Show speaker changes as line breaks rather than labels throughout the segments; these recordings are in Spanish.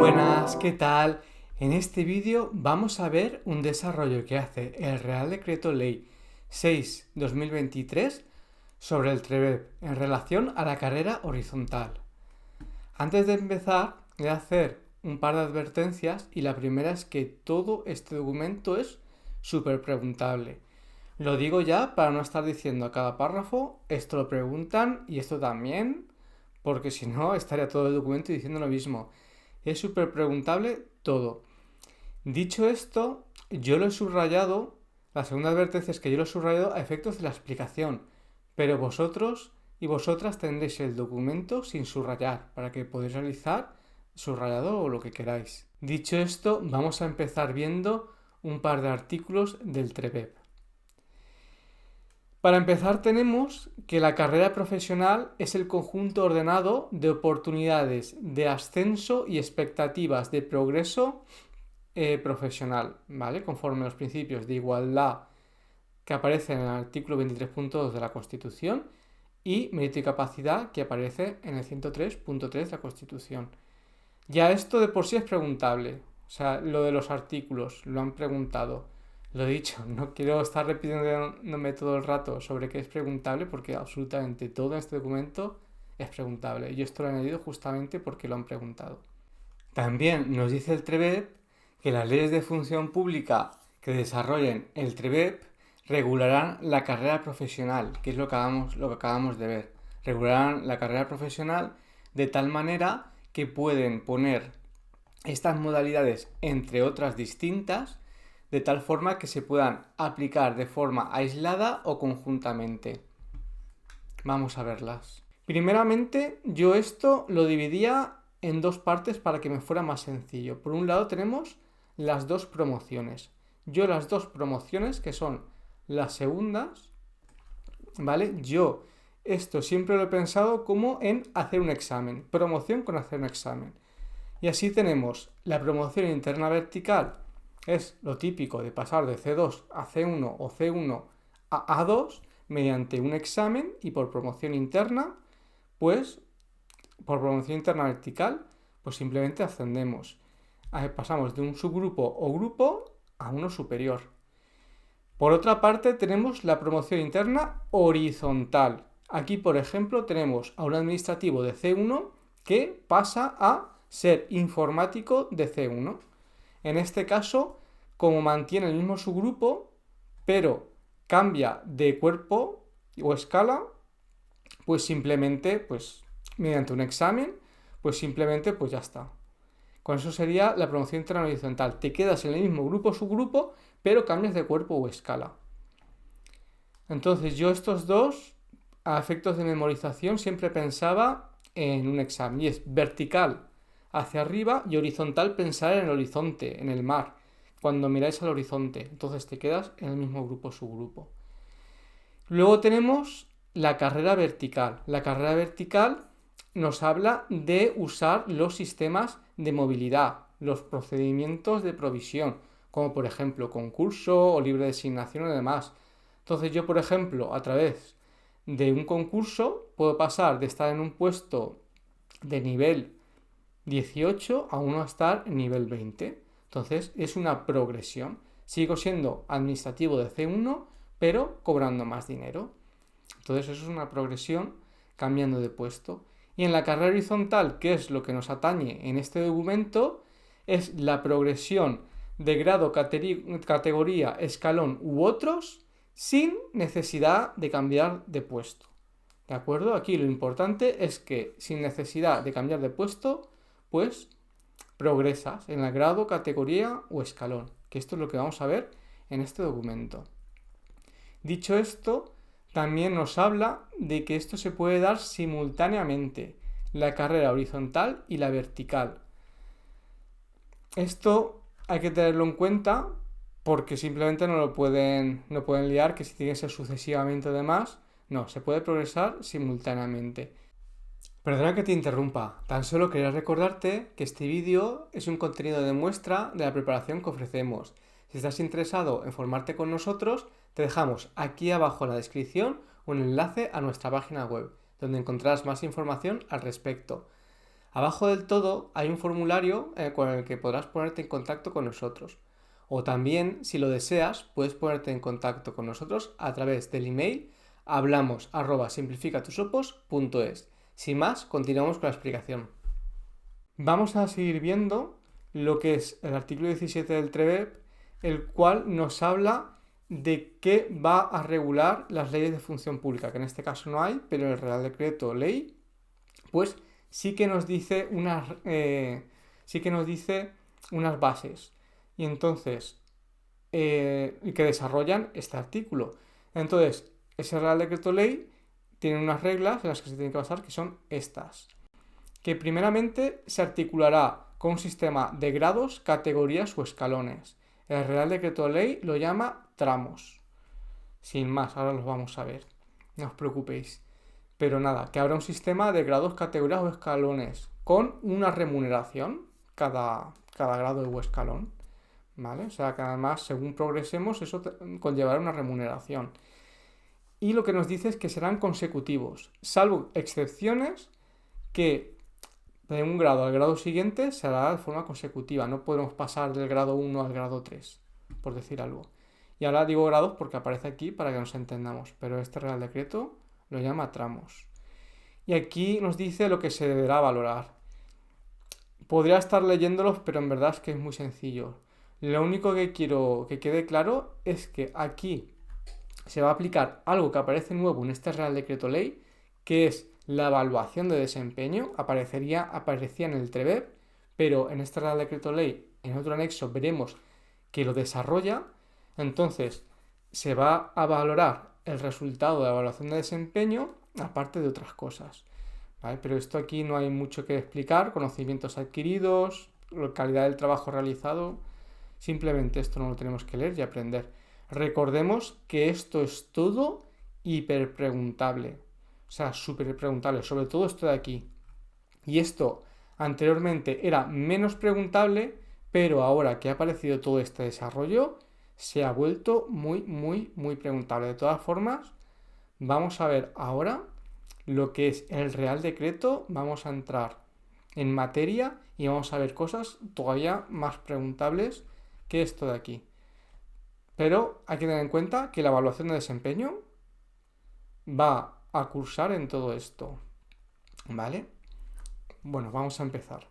Buenas, ¿qué tal? En este vídeo vamos a ver un desarrollo que hace el Real Decreto Ley 6/2023 sobre el TREBEP en relación a la carrera horizontal. Antes de empezar, voy a hacer un par de advertencias y la primera es que todo este documento es súper preguntable. Lo digo ya para no estar diciendo a cada párrafo, esto lo preguntan y esto también, porque si no estaría todo el documento diciendo lo mismo. Es súper preguntable todo. Dicho esto, yo lo he subrayado, la segunda advertencia es que yo lo he subrayado a efectos de la explicación, pero vosotros y vosotras tendréis el documento sin subrayar, para que podáis realizar subrayado o lo que queráis. Dicho esto, vamos a empezar viendo un par de artículos del TREBEP. Para empezar tenemos que la carrera profesional es el conjunto ordenado de oportunidades de ascenso y expectativas de progreso profesional, ¿vale? Conforme a los principios de igualdad que aparecen en el artículo 23.2 de la Constitución y mérito y capacidad que aparece en el 103.3 de la Constitución. Ya esto de por sí es preguntable, o sea, lo de los artículos, lo han preguntado. Lo dicho, no quiero estar repitiéndome todo el rato sobre qué es preguntable porque absolutamente todo en este documento es preguntable. Y esto lo he añadido justamente porque lo han preguntado. También nos dice el TREBEP que las leyes de función pública que desarrollen el TREBEP regularán la carrera profesional, que es lo que acabamos de ver. Regularán la carrera profesional de tal manera que pueden poner estas modalidades entre otras distintas de tal forma que se puedan aplicar de forma aislada o conjuntamente. Vamos a verlas. Primeramente, yo esto lo dividía en dos partes para que me fuera más sencillo. Por un lado tenemos las dos promociones. Yo las dos promociones, que son las segundas, ¿vale? Yo esto siempre lo he pensado como en hacer un examen. Promoción con hacer un examen. Y así tenemos la promoción interna vertical, es lo típico de pasar de C2 a C1 o C1 a A2 mediante un examen y por promoción interna, pues por promoción interna vertical, pues simplemente ascendemos. Pasamos de un subgrupo o grupo a uno superior. Por otra parte tenemos la promoción interna horizontal. Aquí, por ejemplo, tenemos a un administrativo de C1 que pasa a ser informático de C1. En este caso, como mantiene el mismo subgrupo, pero cambia de cuerpo o escala, pues simplemente, pues mediante un examen, pues simplemente, pues ya está. Con eso sería la promoción interna horizontal. Te quedas en el mismo grupo o subgrupo, pero cambias de cuerpo o escala. Entonces yo estos dos, a efectos de memorización, siempre pensaba en un examen. Y es vertical hacia arriba y horizontal pensar en el horizonte, en el mar, cuando miráis al horizonte. Entonces te quedas en el mismo grupo o subgrupo. Luego tenemos la carrera vertical. La carrera vertical nos habla de usar los sistemas de movilidad, los procedimientos de provisión, como por ejemplo concurso o libre designación y demás. Entonces yo, por ejemplo, a través de un concurso puedo pasar de estar en un puesto de nivel 18 a uno a estar en nivel 20. Entonces es una progresión. Sigo siendo administrativo de C1, pero cobrando más dinero. Entonces eso es una progresión cambiando de puesto. Y en la carrera horizontal, que es lo que nos atañe en este documento, es la progresión de grado, categoría, escalón u otros sin necesidad de cambiar de puesto. ¿De acuerdo? Aquí lo importante es que sin necesidad de cambiar de puesto, pues progresas en el grado, categoría o escalón, que esto es lo que vamos a ver en este documento. Dicho esto, también nos habla de que esto se puede dar simultáneamente, la carrera horizontal y la vertical. Esto hay que tenerlo en cuenta porque simplemente no pueden liar, que si tiene que ser sucesivamente además, no, se puede progresar simultáneamente. Perdona que te interrumpa, tan solo quería recordarte que este vídeo es un contenido de muestra de la preparación que ofrecemos. Si estás interesado en formarte con nosotros, te dejamos aquí abajo en la descripción un enlace a nuestra página web, donde encontrarás más información al respecto. Abajo del todo hay un formulario con el que podrás ponerte en contacto con nosotros. O también, si lo deseas, puedes ponerte en contacto con nosotros a través del email hablamos@simplificatusopos.es. Sin más, continuamos con la explicación. Vamos a seguir viendo lo que es el artículo 17 del TREBEP, el cual nos habla de qué va a regular las leyes de función pública, que en este caso no hay, pero en el Real Decreto Ley, pues sí que nos dice unas bases. Y entonces, que desarrollan este artículo. Entonces, ese Real Decreto Ley tiene unas reglas en las que se tienen que basar, que son estas. Que primeramente se articulará con un sistema de grados, categorías o escalones. El Real Decreto Ley lo llama tramos. Sin más, ahora los vamos a ver. No os preocupéis. Pero nada, que habrá un sistema de grados, categorías o escalones con una remuneración cada grado o escalón. ¿Vale? O sea que además, según progresemos, eso conllevará una remuneración. Y lo que nos dice es que serán consecutivos, salvo excepciones que de un grado al grado siguiente se hará de forma consecutiva. No podemos pasar del grado 1 al grado 3, por decir algo. Y ahora digo grados porque aparece aquí para que nos entendamos, pero este Real Decreto lo llama tramos. Y aquí nos dice lo que se deberá valorar. Podría estar leyéndolos, pero en verdad es que es muy sencillo. Lo único que quiero que quede claro es que aquí se va a aplicar algo que aparece nuevo en este Real Decreto Ley, que es la evaluación de desempeño. Aparecía en el TREBEP, pero en este Real Decreto Ley, en otro anexo, veremos que lo desarrolla. Entonces, se va a valorar el resultado de la evaluación de desempeño, aparte de otras cosas. ¿Vale? Pero esto aquí no hay mucho que explicar, conocimientos adquiridos, calidad del trabajo realizado, simplemente esto no lo tenemos que leer y aprender. Recordemos que esto es todo hiper preguntable, o sea, súper preguntable, sobre todo esto de aquí. Y esto anteriormente era menos preguntable, pero ahora que ha aparecido todo este desarrollo, se ha vuelto muy, muy, muy preguntable. De todas formas, vamos a ver ahora lo que es el Real Decreto, vamos a entrar en materia y vamos a ver cosas todavía más preguntables que esto de aquí. Pero hay que tener en cuenta que la evaluación de desempeño va a cursar en todo esto. ¿Vale? Bueno, vamos a empezar.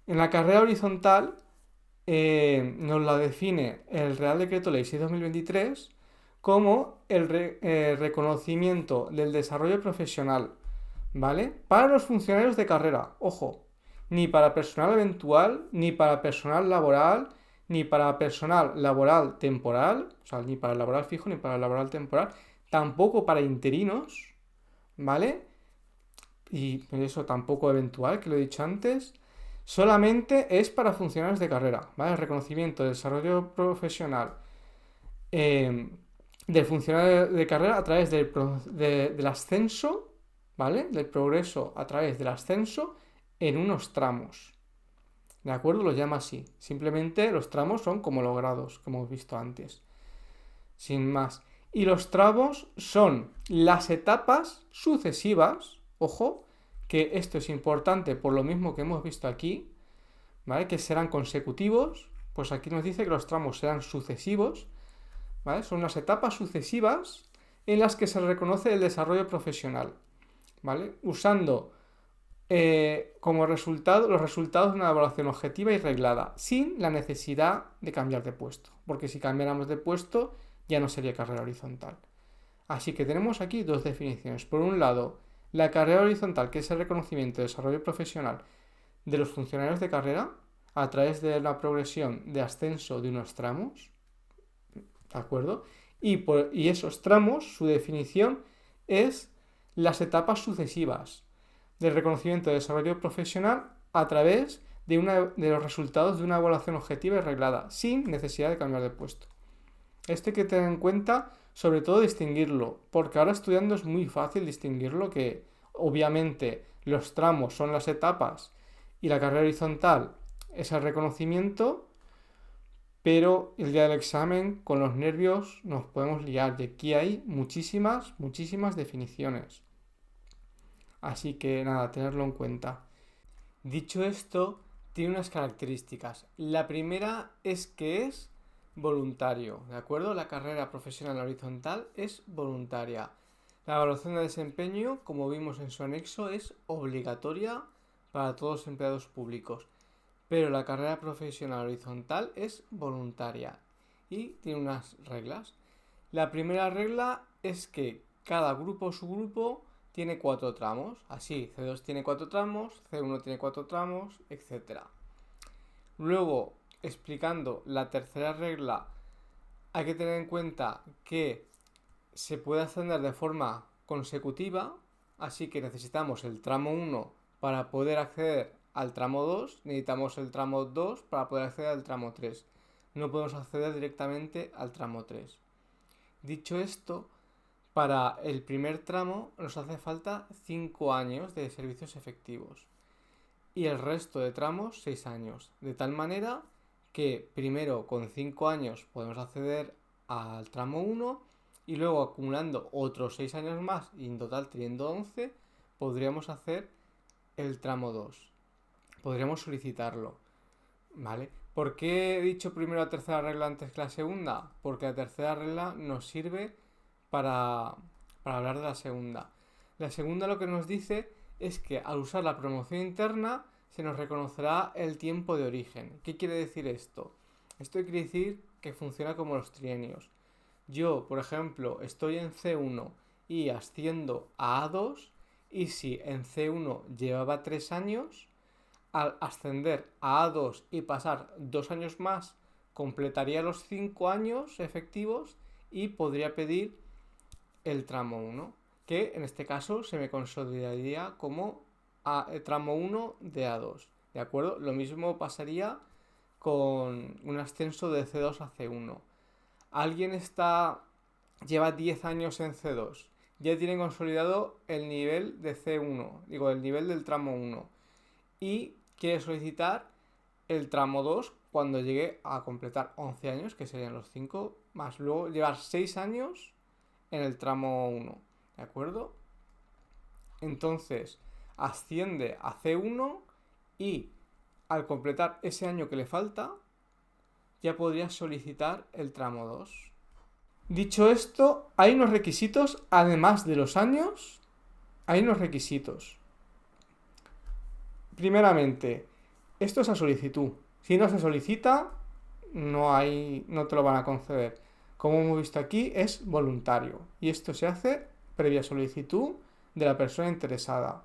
En la carrera horizontal nos la define el Real Decreto Ley 6/2023 como el reconocimiento del desarrollo profesional, ¿vale? Para los funcionarios de carrera, ojo, ni para personal eventual, ni para personal laboral, ni para personal laboral temporal, o sea, ni para el laboral fijo, ni para el laboral temporal, tampoco para interinos, ¿vale? Y eso tampoco eventual, que lo he dicho antes. Solamente es para funcionarios de carrera, ¿vale? El reconocimiento del desarrollo profesional del funcionario de carrera a través del ascenso, ¿vale? Del progreso a través del ascenso en unos tramos. ¿De acuerdo? Lo llama así. Simplemente los tramos son como los grados, como hemos visto antes. Sin más. Y los tramos son las etapas sucesivas, ojo, que esto es importante por lo mismo que hemos visto aquí, ¿vale? Que serán consecutivos, pues aquí nos dice que los tramos serán sucesivos, ¿vale? Son las etapas sucesivas en las que se reconoce el desarrollo profesional, ¿vale? Usando como resultado los resultados de una evaluación objetiva y reglada, sin la necesidad de cambiar de puesto, porque si cambiáramos de puesto ya no sería carrera horizontal. Así que tenemos aquí dos definiciones. Por un lado, la carrera horizontal, que es el reconocimiento y desarrollo profesional de los funcionarios de carrera a través de la progresión de ascenso de unos tramos, ¿de acuerdo? Y esos tramos, su definición es las etapas sucesivas del reconocimiento y desarrollo profesional a través de los resultados de una evaluación objetiva y reglada, sin necesidad de cambiar de puesto. Esto hay que tener en cuenta, sobre todo distinguirlo, porque ahora estudiando es muy fácil distinguirlo, que obviamente los tramos son las etapas y la carrera horizontal es el reconocimiento, pero el día del examen con los nervios nos podemos liar y aquí hay muchísimas, muchísimas definiciones. Así que nada, tenerlo en cuenta. Dicho esto, tiene unas características. La primera es que es voluntario, ¿de acuerdo? La carrera profesional horizontal es voluntaria. La evaluación de desempeño, como vimos en su anexo, es obligatoria para todos los empleados públicos, pero la carrera profesional horizontal es voluntaria y tiene unas reglas. La primera regla es que cada grupo o subgrupo tiene 4 tramos. Así, C2 tiene 4 tramos, C1 tiene 4 tramos, etc. Luego, explicando la tercera regla, hay que tener en cuenta que se puede ascender de forma consecutiva, así que necesitamos el tramo 1 para poder acceder al tramo 2, necesitamos el tramo 2 para poder acceder al tramo 3. No podemos acceder directamente al tramo 3. Dicho esto, para el primer tramo nos hace falta 5 años de servicios efectivos y el resto de tramos 6 años, de tal manera que primero con 5 años podemos acceder al tramo 1 y luego acumulando otros 6 años más y en total teniendo 11 podríamos hacer el tramo 2. Podríamos solicitarlo, ¿vale? ¿Por qué he dicho primero la tercera regla antes que la segunda? Porque la tercera regla nos sirve para hablar de la segunda. La segunda lo que nos dice es que al usar la promoción interna se nos reconocerá el tiempo de origen. ¿Qué quiere decir esto? Esto quiere decir que funciona como los trienios. Yo, por ejemplo, estoy en C1 y asciendo a A2 y si en C1 llevaba 3 años, al ascender a A2 y pasar 2 años más, completaría los 5 años efectivos y podría pedir el tramo 1, que en este caso se me consolidaría como tramo 1 de A2, ¿de acuerdo? Lo mismo pasaría con un ascenso de C2 a C1. Alguien lleva 10 años en C2, ya tiene consolidado el nivel de C1, digo, el nivel del tramo 1, y quiere solicitar el tramo 2 cuando llegue a completar 11 años, que serían los 5, más luego llevar 6 años en el tramo 1, ¿de acuerdo? Entonces asciende a C1 y al completar ese año que le falta ya podría solicitar el tramo 2. Dicho esto, hay unos requisitos, además de los años, hay unos requisitos. Primeramente, esto es a solicitud. Si no se solicita, no te lo van a conceder. Como hemos visto aquí, es voluntario y esto se hace previa solicitud de la persona interesada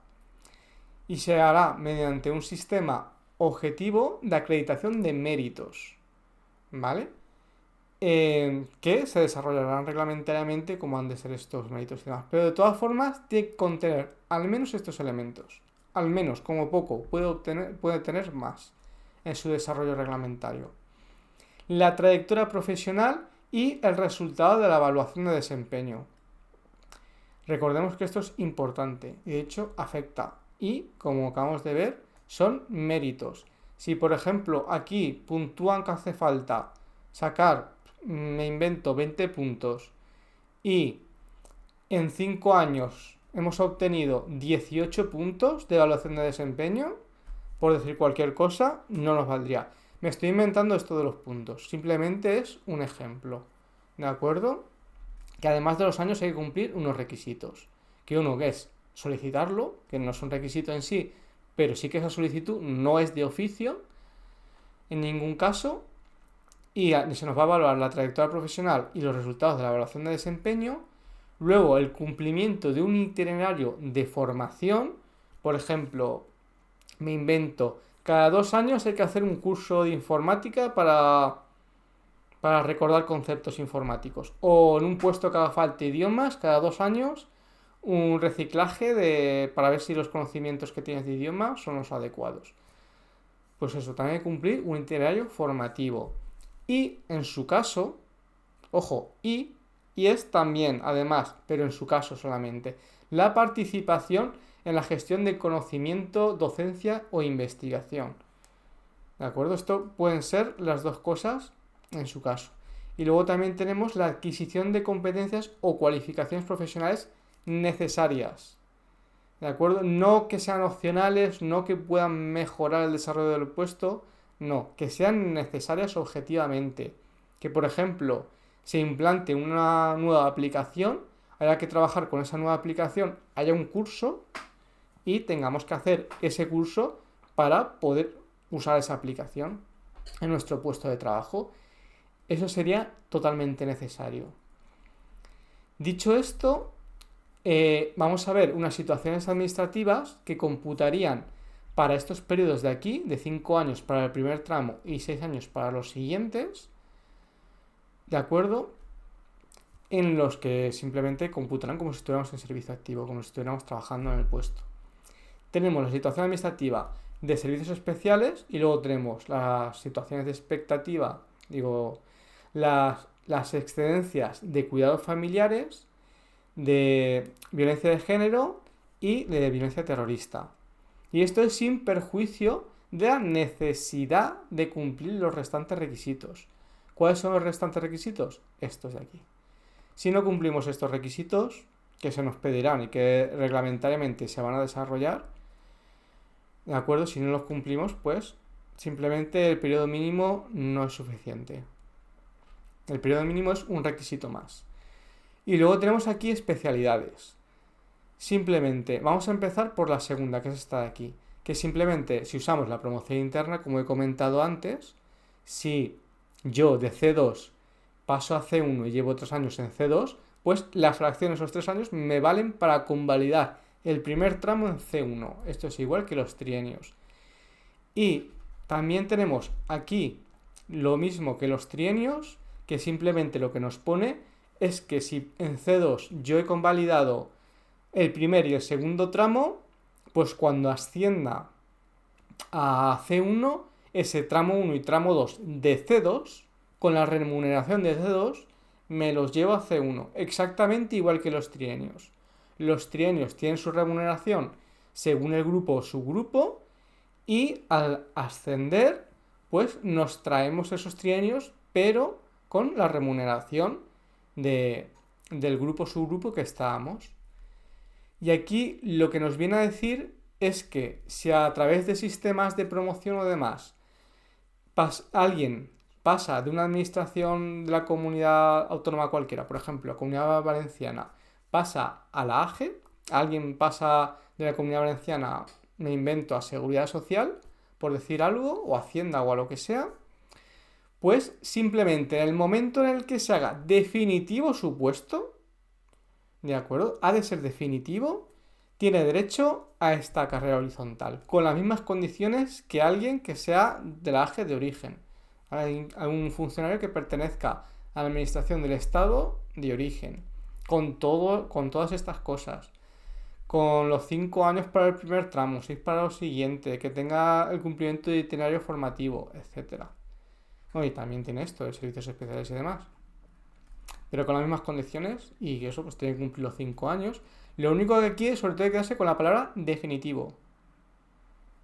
y se hará mediante un sistema objetivo de acreditación de méritos, ¿vale? Que se desarrollarán reglamentariamente como han de ser estos méritos y demás. Pero de todas formas, tiene que contener al menos estos elementos. Al menos, como poco, puede tener más en su desarrollo reglamentario. La trayectoria profesional y el resultado de la evaluación de desempeño. Recordemos que esto es importante y de hecho afecta y, como acabamos de ver, son méritos. Si por ejemplo aquí puntúan que hace falta sacar, me invento, 20 puntos y en 5 años hemos obtenido 18 puntos de evaluación de desempeño, por decir cualquier cosa, no nos valdría. Me estoy inventando esto de los puntos, simplemente es un ejemplo, ¿de acuerdo? Que además de los años hay que cumplir unos requisitos, que uno que es solicitarlo, que no es un requisito en sí, pero sí que esa solicitud no es de oficio en ningún caso, y se nos va a evaluar la trayectoria profesional y los resultados de la evaluación de desempeño. Luego, el cumplimiento de un itinerario de formación, por ejemplo, me invento, cada 2 años hay que hacer un curso de informática para recordar conceptos informáticos. O en un puesto que haga falta idiomas, cada 2 años, un reciclaje para ver si los conocimientos que tienes de idioma son los adecuados. Pues eso, también hay que cumplir un itinerario formativo. Y en su caso, ojo, y es también, además, pero en su caso solamente, la participación en la gestión de conocimiento, docencia o investigación. ¿De acuerdo? Esto pueden ser las dos cosas en su caso. Y luego también tenemos la adquisición de competencias o cualificaciones profesionales necesarias. ¿De acuerdo? No que sean opcionales, no que puedan mejorar el desarrollo del puesto, no, que sean necesarias objetivamente. Que, por ejemplo, se implante una nueva aplicación, haya que trabajar con esa nueva aplicación, haya un curso y tengamos que hacer ese curso para poder usar esa aplicación en nuestro puesto de trabajo. Eso sería totalmente necesario. Dicho esto, vamos a ver unas situaciones administrativas que computarían para estos periodos de aquí, de 5 años para el primer tramo y 6 años para los siguientes, ¿de acuerdo? En los que simplemente computarán como si estuviéramos en servicio activo, como si estuviéramos trabajando en el puesto. Tenemos la situación administrativa de servicios especiales y luego tenemos las situaciones de expectativa, las excedencias de cuidados familiares, de violencia de género y de violencia terrorista. Y esto es sin perjuicio de la necesidad de cumplir los restantes requisitos. ¿Cuáles son los restantes requisitos? Estos de aquí. Si no cumplimos estos requisitos, que se nos pedirán y que reglamentariamente se van a desarrollar, ¿de acuerdo? Si no los cumplimos, pues simplemente el periodo mínimo no es suficiente. El periodo mínimo es un requisito más. Y luego tenemos aquí especialidades. Simplemente, vamos a empezar por la segunda, que es esta de aquí. Que simplemente, si usamos la promoción interna, como he comentado antes, si yo de C2 paso a C1 y llevo 3 años en C2, pues las fracciones de esos 3 años me valen para convalidar el primer tramo en C1. Esto es igual que los trienios. Y también tenemos aquí lo mismo que los trienios, que simplemente lo que nos pone es que si en C2 yo he convalidado el primer y el segundo tramo, pues cuando ascienda a C1, ese tramo 1 y tramo 2 de C2, con la remuneración de C2, me los llevo a C1, exactamente igual que los trienios. Los trienios tienen su remuneración según el grupo o subgrupo y al ascender, pues nos traemos esos trienios, pero con la remuneración del grupo o subgrupo que estábamos. Y aquí lo que nos viene a decir es que si a través de sistemas de promoción o demás alguien pasa de una administración de la comunidad autónoma cualquiera, por ejemplo, la Comunidad Valenciana, pasa a la AGE, alguien pasa de la Comunidad Valenciana, me invento, a Seguridad Social, por decir algo, o Hacienda o a lo que sea, pues simplemente en el momento en el que se haga definitivo su puesto, ¿de acuerdo? Ha de ser definitivo, tiene derecho a esta carrera horizontal, con las mismas condiciones que alguien que sea de la AGE de origen, a un funcionario que pertenezca a la administración del Estado de origen, con todas estas cosas, con los 5 años para el primer tramo, 6 para lo siguiente, que tenga el cumplimiento de itinerario formativo, etc. Bueno, y también tiene esto de servicios especiales y demás. Pero con las mismas condiciones y eso pues tiene que cumplir los 5 años. Lo único que aquí es sobre todo quedarse con la palabra definitivo.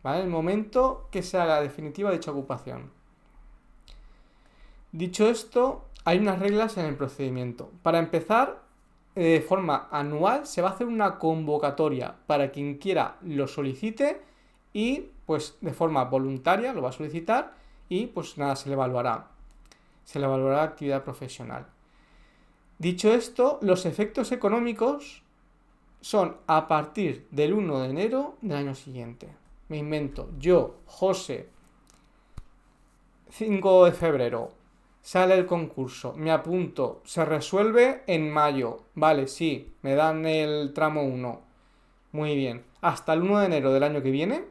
¿Vale? El momento que se haga definitiva dicha ocupación. Dicho esto, hay unas reglas en el procedimiento. Para empezar, de forma anual se va a hacer una convocatoria para quien quiera lo solicite y pues de forma voluntaria lo va a solicitar y pues nada, se le evaluará. Se le evaluará la actividad profesional. Dicho esto, los efectos económicos son a partir del 1 de enero del año siguiente. Me invento, yo, José, 5 de febrero, sale el concurso, me apunto, se resuelve en mayo. Vale, sí, me dan el tramo 1. Muy bien. Hasta el 1 de enero del año que viene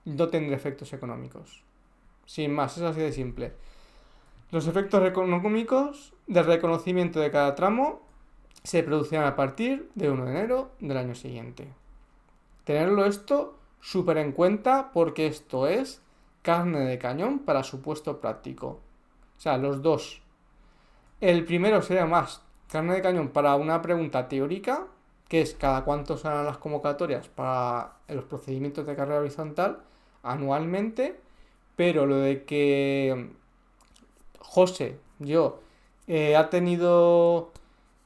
no tendré efectos económicos. Sin más, es así de simple. Los efectos económicos del reconocimiento de cada tramo se producirán a partir de 1 de enero del año siguiente. Tenerlo esto súper en cuenta porque esto es carne de cañón para su puesto práctico. O sea, los dos. El primero sería más carne de cañón para una pregunta teórica, que es cada cuánto serán las convocatorias para los procedimientos de carrera horizontal anualmente, pero lo de que José, ha tenido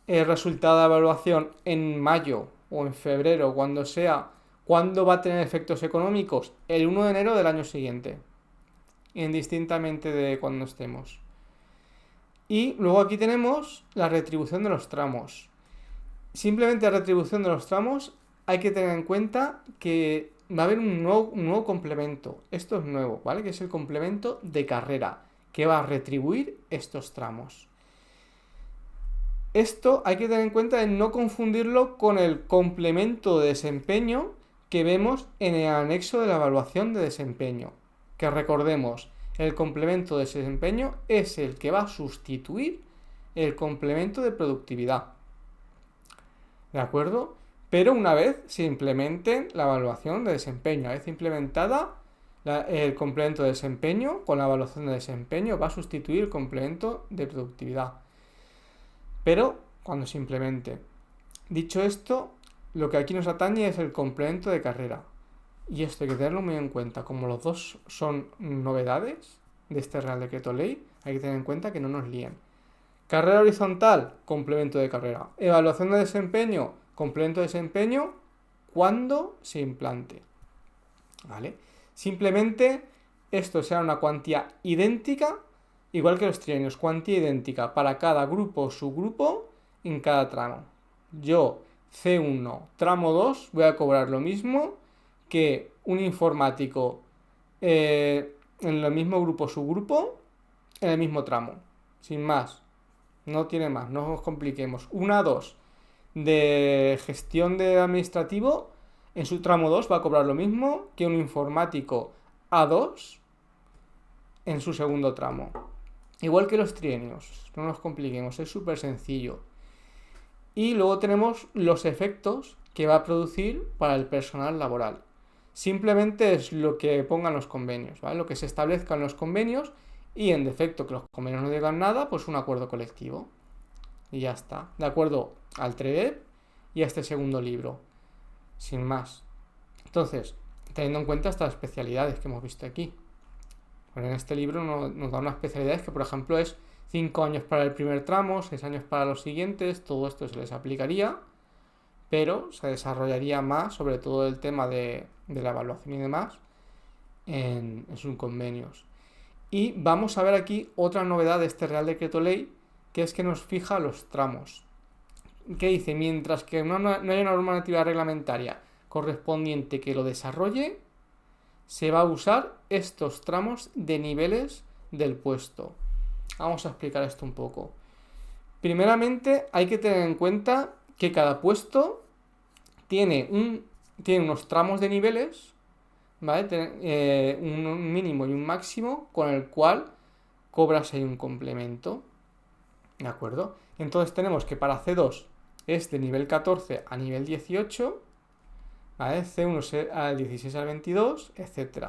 resultado de evaluación en mayo o en febrero, cuando sea, ¿cuándo va a tener efectos económicos? El 1 de enero del año siguiente, indistintamente de cuando estemos. Y luego aquí tenemos la retribución de los tramos. Simplemente la retribución de los tramos hay que tener en cuenta que va a haber un nuevo complemento. Esto es nuevo, ¿vale? Que es el complemento de carrera, que va a retribuir estos tramos. Esto hay que tener en cuenta de no confundirlo con el complemento de desempeño que vemos en el anexo de la evaluación de desempeño. Que recordemos, el complemento de desempeño es el que va a sustituir el complemento de productividad. ¿De acuerdo? Pero una vez se implemente la evaluación de desempeño, una vez implementada el complemento de desempeño con la evaluación de desempeño va a sustituir el complemento de productividad. Pero cuando se implemente. Dicho esto, lo que aquí nos atañe es el complemento de carrera. Y esto hay que tenerlo muy en cuenta. Como los dos son novedades de este Real Decreto Ley, hay que tener en cuenta que no nos líen. Carrera horizontal, complemento de carrera. Evaluación de desempeño, complemento de desempeño, cuando se implante. ¿Vale? Simplemente esto será una cuantía idéntica, igual que los trienios, cuantía idéntica para cada grupo o subgrupo en cada tramo. Yo, C1, tramo 2, voy a cobrar lo mismo que un informático en el mismo grupo o subgrupo en el mismo tramo. Sin más. No tiene más, no nos compliquemos. Una 2 de gestión de administrativo, en su tramo 2 va a cobrar lo mismo que un informático A2 en su segundo tramo. Igual que los trienios, no nos compliquemos, es súper sencillo. Y luego tenemos los efectos que va a producir para el personal laboral. Simplemente es lo que pongan los convenios, ¿vale? Lo que se establezca en los convenios. Y en defecto que los convenios no digan nada, pues un acuerdo colectivo. Y ya está. De acuerdo al TREDEP y a este segundo libro. Sin más. Entonces, teniendo en cuenta estas especialidades que hemos visto aquí. Bueno, en este libro nos da unas especialidades que, por ejemplo, es 5 años para el primer tramo, 6 años para los siguientes. Todo esto se les aplicaría, pero se desarrollaría más, sobre todo el tema de la evaluación y demás, en sus convenios. Y vamos a ver aquí otra novedad de este Real Decreto Ley, que es que nos fija los tramos. ¿Qué dice? Mientras que no hay una normativa reglamentaria correspondiente que lo desarrolle, se va a usar estos tramos de niveles del puesto. Vamos a explicar esto un poco. Primeramente, hay que tener en cuenta que cada puesto tiene unos tramos de niveles, ¿vale? Un mínimo y un máximo con el cual cobras ahí un complemento. ¿De acuerdo? Entonces tenemos que para C2 es de nivel 14 a nivel 18, ¿vale? C1 al 16 al 22, etc.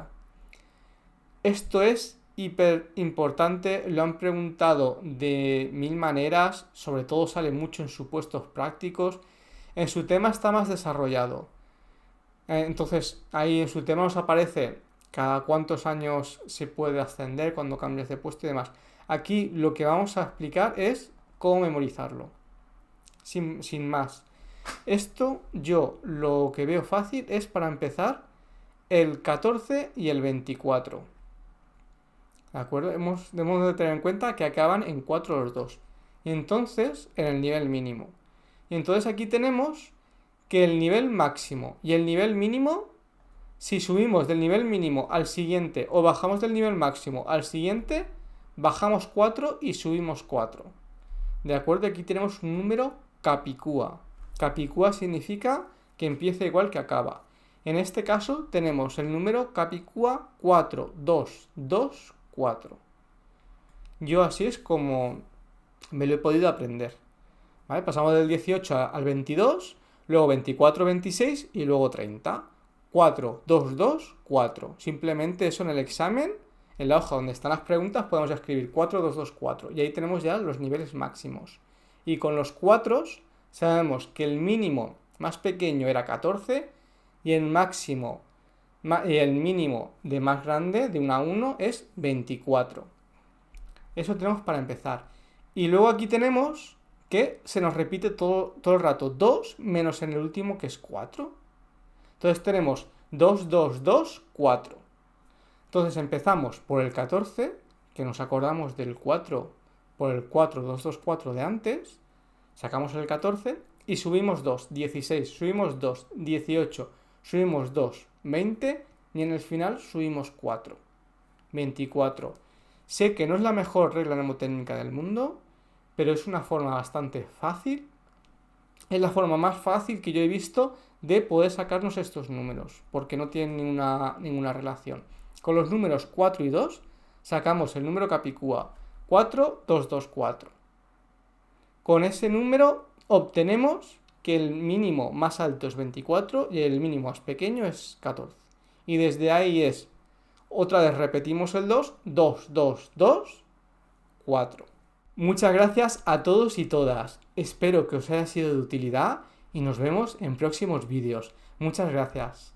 Esto es hiper importante, lo han preguntado de 1000 maneras, sobre todo sale mucho en supuestos prácticos. En su tema está más desarrollado. Entonces, ahí en su tema nos aparece cada cuántos años se puede ascender cuando cambias de puesto y demás. Aquí lo que vamos a explicar es cómo memorizarlo. Sin más. Esto yo lo que veo fácil es para empezar el 14 y el 24. ¿De acuerdo? Debemos de tener en cuenta que acaban en 4 los dos. Y entonces en el nivel mínimo. Y entonces aquí tenemos que el nivel máximo y el nivel mínimo, si subimos del nivel mínimo al siguiente o bajamos del nivel máximo al siguiente, bajamos 4 y subimos 4. ¿De acuerdo? Aquí tenemos un número capicúa. Capicúa significa que empieza igual que acaba. En este caso tenemos el número capicúa 4, 2, 2, 4. Yo así es como me lo he podido aprender. ¿Vale? Pasamos del 18 al 22, luego 24, 26 y luego 30. 4, 2, 2, 4. Simplemente eso en el examen, en la hoja donde están las preguntas, podemos escribir 4, 2, 2, 4. Y ahí tenemos ya los niveles máximos. Y con los 4 sabemos que el mínimo más pequeño era 14 y el máximo y el mínimo de más grande, de 1 a 1, es 24. Eso tenemos para empezar. Y luego aquí tenemos que se nos repite todo el rato 2 menos en el último que es 4. Entonces tenemos 2, 2, 2, 4. Entonces empezamos por el 14, que nos acordamos del 4 por el 4, 2, 2, 4 de antes. Sacamos el 14 y subimos 2, 16, subimos 2, 18, subimos 2, 20 y en el final subimos 4, 24. Sé que no es la mejor regla mnemotécnica del mundo, pero es una forma bastante fácil. Es la forma más fácil que yo he visto de poder sacarnos estos números, porque no tienen ninguna relación. Con los números 4 y 2 sacamos el número Capicúa 4, 2, 2, 4. Con ese número obtenemos que el mínimo más alto es 24 y el mínimo más pequeño es 14. Y desde ahí es, otra vez repetimos el 2, 2, 2, 2, 4. Muchas gracias a todos y todas. Espero que os haya sido de utilidad y nos vemos en próximos vídeos. Muchas gracias.